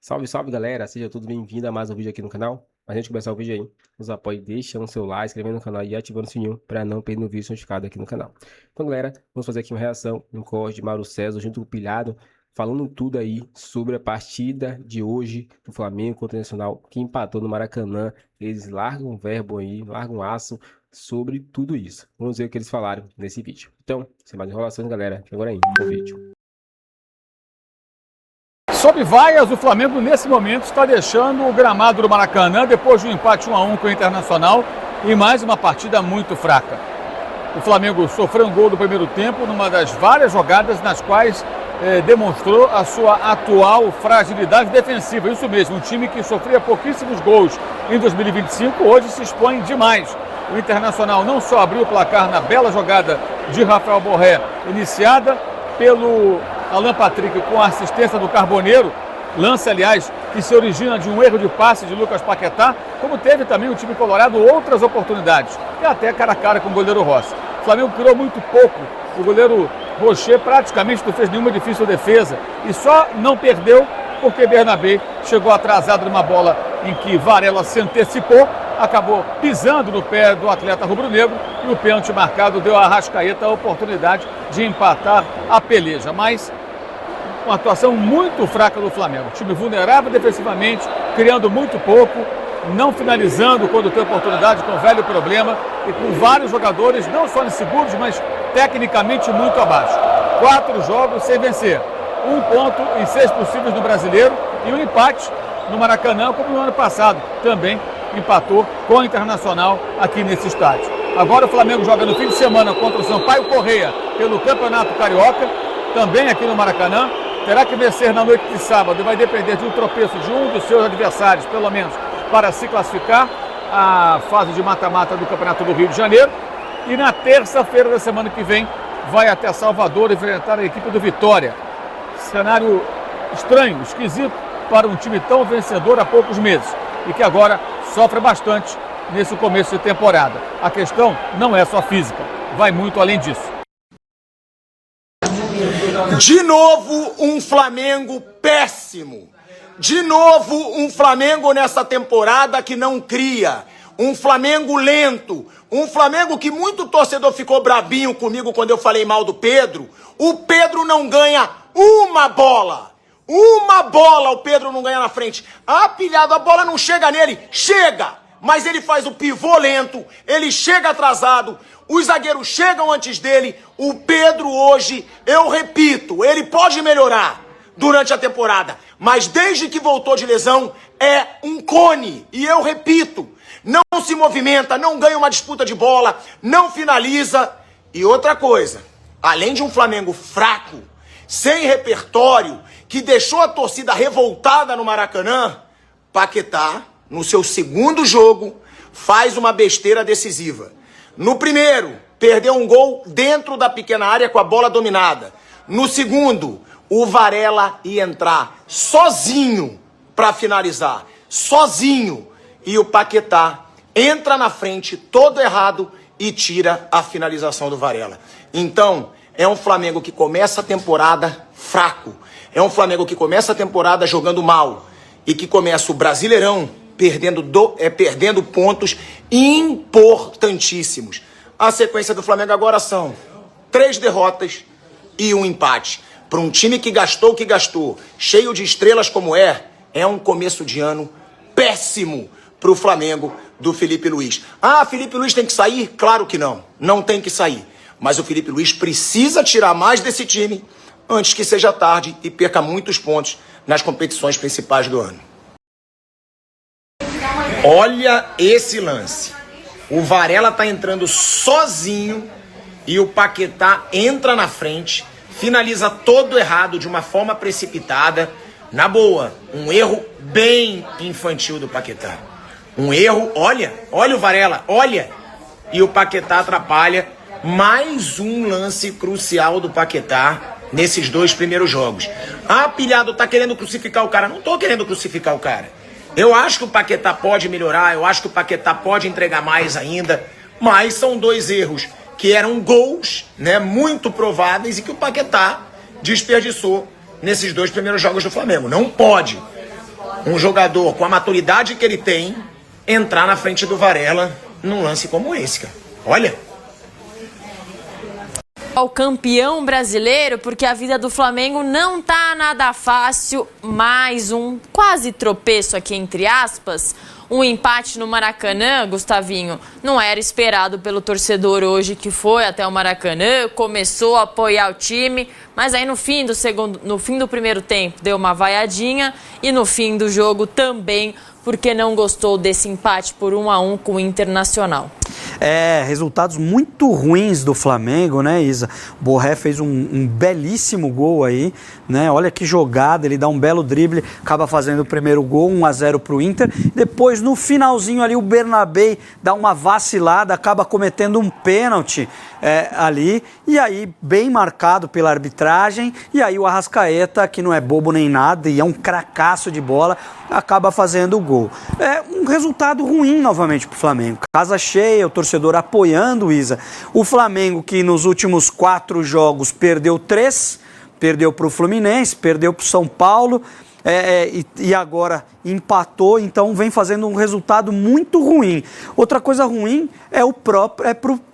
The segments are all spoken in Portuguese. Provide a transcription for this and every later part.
Salve, salve galera, seja todos bem-vindos a mais um vídeo aqui no canal. Pra gente começar o vídeo aí, nos apoie deixando o seu like, inscrevendo no canal e ativando o sininho para não perder o vídeo notificado aqui no canal. Então galera, vamos fazer aqui uma reação, um corte de Mauro César junto com o Pilhado, falando tudo aí sobre a partida de hoje do Flamengo contra o Internacional, que empatou no Maracanã. Eles largam um verbo aí, largam um aço sobre tudo isso. Vamos ver o que eles falaram nesse vídeo. Então, sem mais enrolações galera, agora aí, o vídeo. Sob vaias, o Flamengo nesse momento está deixando o gramado do Maracanã depois de um empate 1-1 com o Internacional e mais uma partida muito fraca. O Flamengo sofreu um gol no primeiro tempo numa das várias jogadas nas quais demonstrou a sua atual fragilidade defensiva. Isso mesmo, um time que sofria pouquíssimos gols em 2025 hoje se expõe demais. O Internacional não só abriu o placar na bela jogada de Rafael Borré, iniciada pelo Alan Patrick com a assistência do Carboneiro, lance, aliás, que se origina de um erro de passe de Lucas Paquetá, como teve também o time colorado outras oportunidades, e até cara a cara com o goleiro Rossi. O Flamengo criou muito pouco, o goleiro Rocher praticamente não fez nenhuma difícil defesa, e só não perdeu porque Bernabé chegou atrasado numa bola em que Varela se antecipou, acabou pisando no pé do atleta rubro-negro e o pênalti marcado deu a Arrascaeta a oportunidade de empatar a peleja. Mas uma atuação muito fraca do Flamengo. Time vulnerável defensivamente, criando muito pouco, não finalizando quando tem oportunidade, com velho problema e com vários jogadores não só inseguros, mas tecnicamente muito abaixo. 4 jogos sem vencer. 1 ponto em 6 possíveis no Brasileiro e um empate no Maracanã, como no ano passado. Também empatou com o Internacional aqui nesse estádio. Agora o Flamengo joga no fim de semana contra o Sampaio Corrêa pelo Campeonato Carioca, também aqui no Maracanã. Terá que vencer na noite de sábado e vai depender de um tropeço de um dos seus adversários, pelo menos, para se classificar à fase de mata-mata do Campeonato do Rio de Janeiro. E na terça-feira da semana que vem vai até Salvador enfrentar a equipe do Vitória. Cenário estranho, esquisito para um time tão vencedor há poucos meses e que agora sofre bastante nesse começo de temporada. A questão não é só física, vai muito além disso. De novo um Flamengo péssimo. De novo um Flamengo nessa temporada que não cria. Um Flamengo lento. Um Flamengo que muito torcedor ficou brabinho comigo quando eu falei mal do Pedro. O Pedro não ganha uma bola. Uma bola o Pedro não ganha na frente. Ah, Pilhado, a bola não chega nele. Chega! Mas ele faz o pivô lento, ele chega atrasado, os zagueiros chegam antes dele. O Pedro hoje, eu repito, ele pode melhorar durante a temporada, mas desde que voltou de lesão, é um cone. E eu repito, não se movimenta, não ganha uma disputa de bola, não finaliza. E outra coisa, além de um Flamengo fraco, sem repertório, que deixou a torcida revoltada no Maracanã, Paquetá, no seu segundo jogo, faz uma besteira decisiva. No primeiro, perdeu um gol dentro da pequena área com a bola dominada. No segundo, o Varela ia entrar sozinho para finalizar. Sozinho. E o Paquetá entra na frente todo errado e tira a finalização do Varela. Então, é um Flamengo que começa a temporada fraco. É um Flamengo que começa a temporada jogando mal. E que começa o Brasileirão perdendo pontos importantíssimos. A sequência do Flamengo agora são 3 derrotas e um empate. Para um time que gastou o que gastou, cheio de estrelas como é um começo de ano péssimo para o Flamengo do Felipe Luiz. Ah, Felipe Luiz tem que sair? Claro que não, não tem que sair. Mas o Felipe Luiz precisa tirar mais desse time antes que seja tarde e perca muitos pontos nas competições principais do ano. Olha esse lance. O Varela tá entrando sozinho e o Paquetá entra na frente, finaliza todo errado de uma forma precipitada. Na boa, um erro bem infantil do Paquetá. Um erro, olha o Varela, olha. E o Paquetá atrapalha. Mais um lance crucial do Paquetá nesses 2 primeiros jogos. Ah, Pilhado, tá querendo crucificar o cara. Não tô querendo crucificar o cara. Eu acho que o Paquetá pode melhorar, eu acho que o Paquetá pode entregar mais ainda, mas são 2 erros que eram gols, né, muito prováveis e que o Paquetá desperdiçou nesses 2 primeiros jogos do Flamengo. Não pode. um jogador com a maturidade que ele tem entrar na frente do Varela num lance como esse, cara. Olha. Ao campeão brasileiro, porque a vida do Flamengo não tá nada fácil. Mais um quase tropeço aqui, entre aspas. Um empate no Maracanã, Gustavinho, não era esperado pelo torcedor hoje que foi até o Maracanã, começou a apoiar o time, mas aí no fim do primeiro tempo deu uma vaiadinha e no fim do jogo também, porque não gostou desse empate por 1-1 com o Internacional. Resultados muito ruins do Flamengo, né, Isa? O Borré fez um belíssimo gol aí, né? Olha que jogada, ele dá um belo drible, acaba fazendo o primeiro gol, 1-0 para o Inter. Depois, no finalzinho ali, o Bernabé dá uma vacilada, acaba cometendo um pênalti ali, e aí bem marcado pela arbitragem, e aí o Arrascaeta, que não é bobo nem nada, e é um cracaço de bola, acaba fazendo o gol. É um resultado ruim novamente para o Flamengo. Casa cheia, o torcedor apoiando, Isa. O Flamengo, que nos últimos 4 jogos perdeu 3, perdeu para o Fluminense, perdeu para o São Paulo, e agora empatou, então vem fazendo um resultado muito ruim. Outra coisa ruim é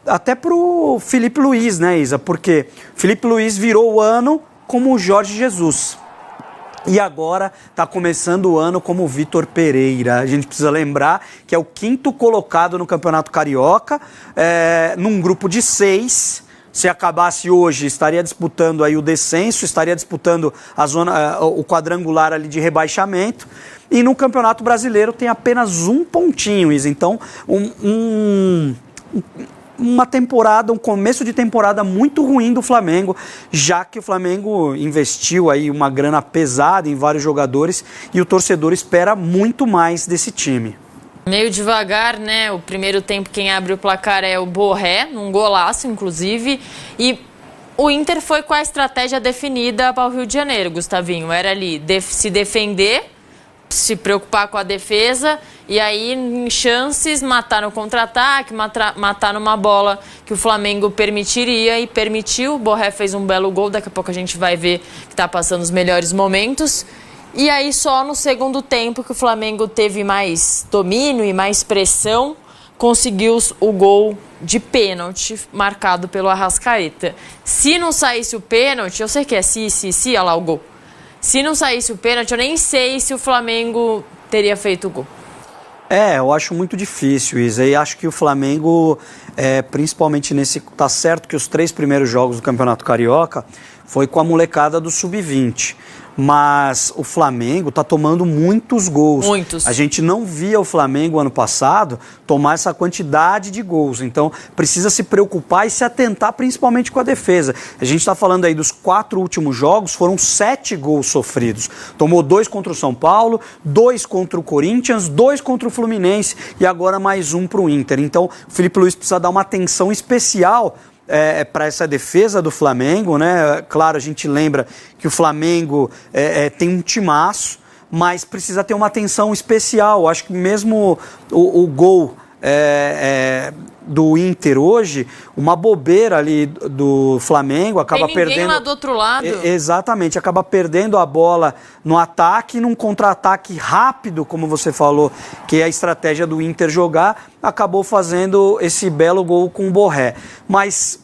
até para o Felipe Luiz, né, Isa? Porque Felipe Luiz virou o ano como o Jorge Jesus. E agora está começando o ano como o Vitor Pereira. A gente precisa lembrar que é o 5º colocado no Campeonato Carioca, num grupo de 6. Se acabasse hoje, estaria disputando aí o descenso, estaria disputando o quadrangular ali de rebaixamento. E no Campeonato Brasileiro tem apenas 1 pontinho, Isa. Então, uma temporada, um começo de temporada muito ruim do Flamengo, já que o Flamengo investiu aí uma grana pesada em vários jogadores e o torcedor espera muito mais desse time. Meio devagar, né? O primeiro tempo quem abre o placar é o Borré, num golaço, inclusive. E o Inter foi com a estratégia definida para o Rio de Janeiro, Gustavinho. Era ali se defender, se preocupar com a defesa e aí, em chances, matar no contra-ataque, matar numa bola que o Flamengo permitiria e permitiu. O Borré fez um belo gol, daqui a pouco a gente vai ver que está passando os melhores momentos. E aí só no segundo tempo que o Flamengo teve mais domínio e mais pressão, conseguiu o gol de pênalti marcado pelo Arrascaeta. Se não saísse o pênalti, eu sei que é olha lá o gol. Se não saísse o pênalti, eu nem sei se o Flamengo teria feito o gol. Eu acho muito difícil, Isa, e acho que o Flamengo, principalmente tá certo que os 3 primeiros jogos do Campeonato Carioca foi com a molecada do Sub-20. Mas o Flamengo está tomando muitos gols. Muitos. A gente não via o Flamengo ano passado tomar essa quantidade de gols. Então precisa se preocupar e se atentar principalmente com a defesa. A gente está falando aí dos 4 últimos jogos, foram 7 gols sofridos. Tomou 2 contra o São Paulo, 2 contra o Corinthians, 2 contra o Fluminense e agora mais 1 para o Inter. Então o Felipe Luiz precisa dar uma atenção especial para essa defesa do Flamengo, né? Claro, a gente lembra que o Flamengo tem um timaço, mas precisa ter uma atenção especial. Acho que mesmo o gol do Inter hoje, uma bobeira ali do Flamengo, acaba tem ninguém perdendo lá do outro lado. Exatamente, acaba perdendo a bola no ataque, num contra-ataque rápido, como você falou, que é a estratégia do Inter jogar, acabou fazendo esse belo gol com o Borré. Mas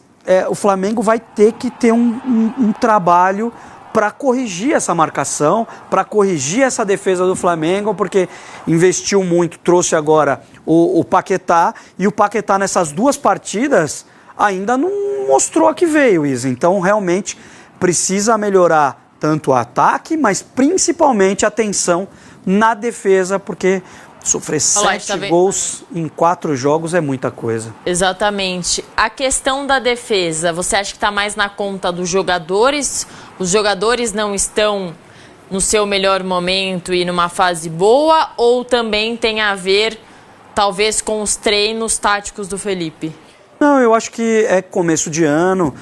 o Flamengo vai ter que ter um trabalho para corrigir essa marcação, para corrigir essa defesa do Flamengo, porque investiu muito, trouxe agora o Paquetá, e o Paquetá nessas 2 partidas ainda não mostrou a que veio, Isa. Então realmente precisa melhorar tanto o ataque, mas principalmente a atenção na defesa, porque sofrer 7 gols em 4 jogos é muita coisa. Exatamente. A questão da defesa, você acha que está mais na conta dos jogadores? Os jogadores não estão no seu melhor momento e numa fase boa? Ou também tem a ver, talvez, com os treinos táticos do Felipe? Não, eu acho que é começo de ano,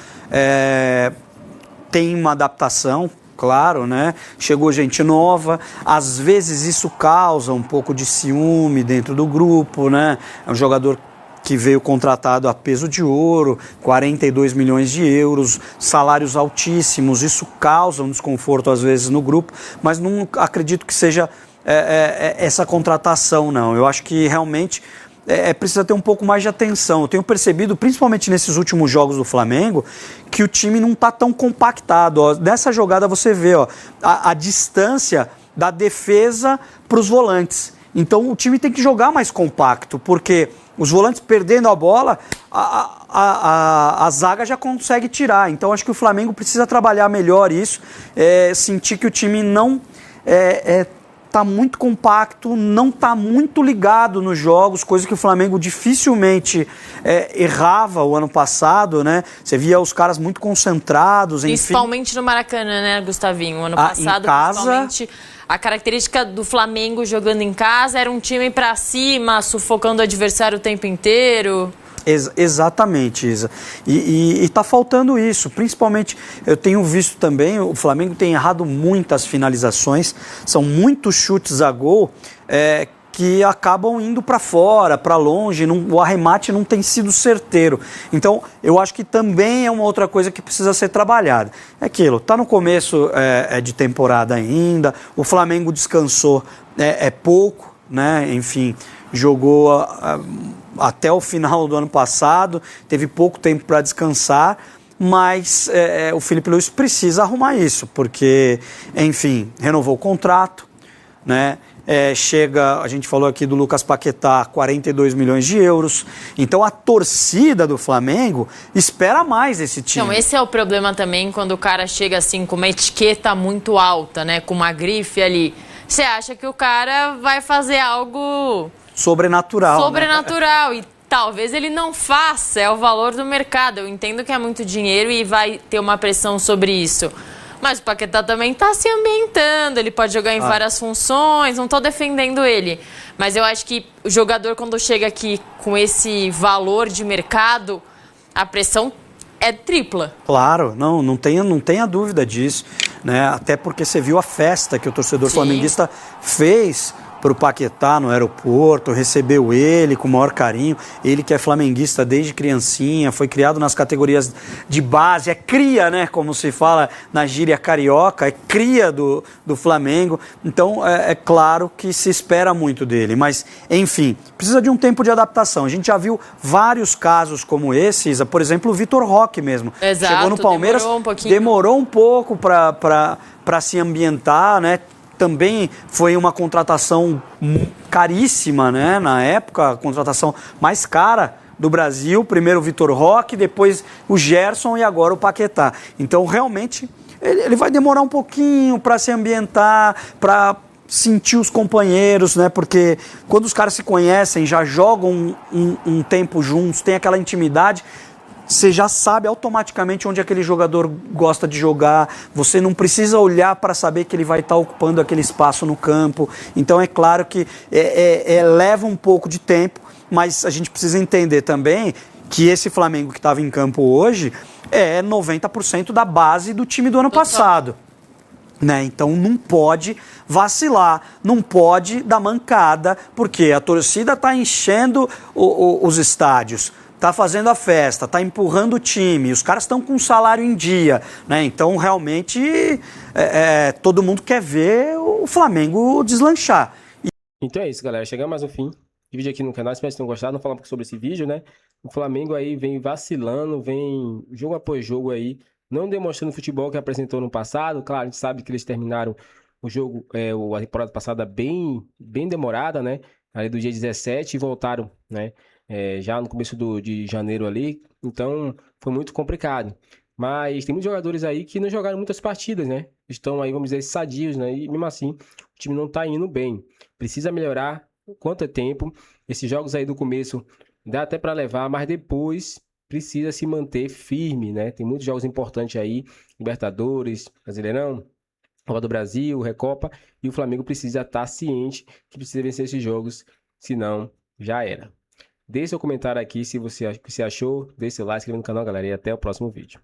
tem uma adaptação, claro, né? Chegou gente nova, às vezes isso causa um pouco de ciúme dentro do grupo, né? É um jogador que veio contratado a peso de ouro, 42 milhões de euros, salários altíssimos, isso causa um desconforto às vezes no grupo, mas não acredito que seja essa contratação, não. Eu acho que realmente precisa ter um pouco mais de atenção. Eu tenho percebido, principalmente nesses últimos jogos do Flamengo, que o time não está tão compactado. Ó. Nessa jogada você vê a distância da defesa para os volantes. Então o time tem que jogar mais compacto, porque os volantes perdendo a bola, a zaga já consegue tirar. Então acho que o Flamengo precisa trabalhar melhor isso, sentir que o time não está muito compacto, não está muito ligado nos jogos, coisa que o Flamengo dificilmente errava o ano passado, né? Você via os caras muito concentrados. Principalmente no Maracanã, né, Gustavinho? O ano passado, em casa, principalmente, a característica do Flamengo jogando em casa era um time pra cima, sufocando o adversário o tempo inteiro. Exatamente, Isa. E tá faltando isso. Principalmente, eu tenho visto também, o Flamengo tem errado muitas finalizações, são muitos chutes a gol que acabam indo para fora, para longe, o arremate não tem sido certeiro. Então, eu acho que também é uma outra coisa que precisa ser trabalhada. É aquilo, tá no começo de temporada ainda, o Flamengo descansou pouco, né? Enfim, jogou até o final do ano passado, teve pouco tempo para descansar, mas o Felipe Luiz precisa arrumar isso, porque, enfim, renovou o contrato, né? Chega, a gente falou aqui do Lucas Paquetá, 42 milhões de euros. Então a torcida do Flamengo espera mais esse time. Então, esse é o problema também quando o cara chega assim com uma etiqueta muito alta, né? Com uma grife ali. Você acha que o cara vai fazer algo sobrenatural. Sobrenatural. Né? E talvez ele não faça, é o valor do mercado. Eu entendo que é muito dinheiro e vai ter uma pressão sobre isso. Mas o Paquetá também está se ambientando, ele pode jogar em várias funções, não estou defendendo ele. Mas eu acho que o jogador, quando chega aqui com esse valor de mercado, a pressão é tripla. Claro, não tenha dúvida disso, né? Até porque você viu a festa que o torcedor flamenguista fez para o Paquetá no aeroporto, recebeu ele com o maior carinho, ele que é flamenguista desde criancinha, foi criado nas categorias de base, é cria, né, como se fala na gíria carioca, é cria do Flamengo, então é claro que se espera muito dele, mas enfim, precisa de um tempo de adaptação. A gente já viu vários casos como esse, Isa, por exemplo o Vitor Roque mesmo. Exato, chegou no Palmeiras, demorou um pouco para se ambientar, né? Também foi uma contratação caríssima, né? Na época, a contratação mais cara do Brasil. Primeiro o Vitor Roque, depois o Gerson e agora o Paquetá. Então, realmente, ele vai demorar um pouquinho para se ambientar, para sentir os companheiros, né? Porque quando os caras se conhecem, já jogam um tempo juntos, tem aquela intimidade, você já sabe automaticamente onde aquele jogador gosta de jogar, você não precisa olhar para saber que ele vai estar ocupando aquele espaço no campo. Então é claro que leva um pouco de tempo, mas a gente precisa entender também que esse Flamengo que estava em campo hoje é 90% da base do time do ano passado. Né? Então não pode vacilar, não pode dar mancada, porque a torcida está enchendo os estádios, está fazendo a festa, está empurrando o time, os caras estão com o salário em dia, né? Então realmente todo mundo quer ver o Flamengo deslanchar. Então é isso, galera, chegamos mais ao fim do vídeo aqui no canal, espero que vocês tenham gostado. Vamos falar um pouco sobre esse vídeo, né? O Flamengo aí vem vacilando, vem jogo após jogo aí, não demonstrando o futebol que apresentou no passado. Claro, a gente sabe que eles terminaram o jogo, a temporada passada bem demorada, né? Ali do dia 17 e voltaram, né? Já no começo de janeiro ali, então foi muito complicado. Mas tem muitos jogadores aí que não jogaram muitas partidas, né? Estão aí, vamos dizer, sadios, né? E mesmo assim, o time não tá indo bem. Precisa melhorar quanto é tempo. Esses jogos aí do começo dá até para levar, mas depois precisa se manter firme, né? Tem muitos jogos importantes aí, Libertadores, Brasileirão, Copa do Brasil, Recopa, e o Flamengo precisa estar ciente que precisa vencer esses jogos, senão já era. Deixe seu comentário aqui se você achou, deixe seu like, se inscreva no canal, galera, e até o próximo vídeo.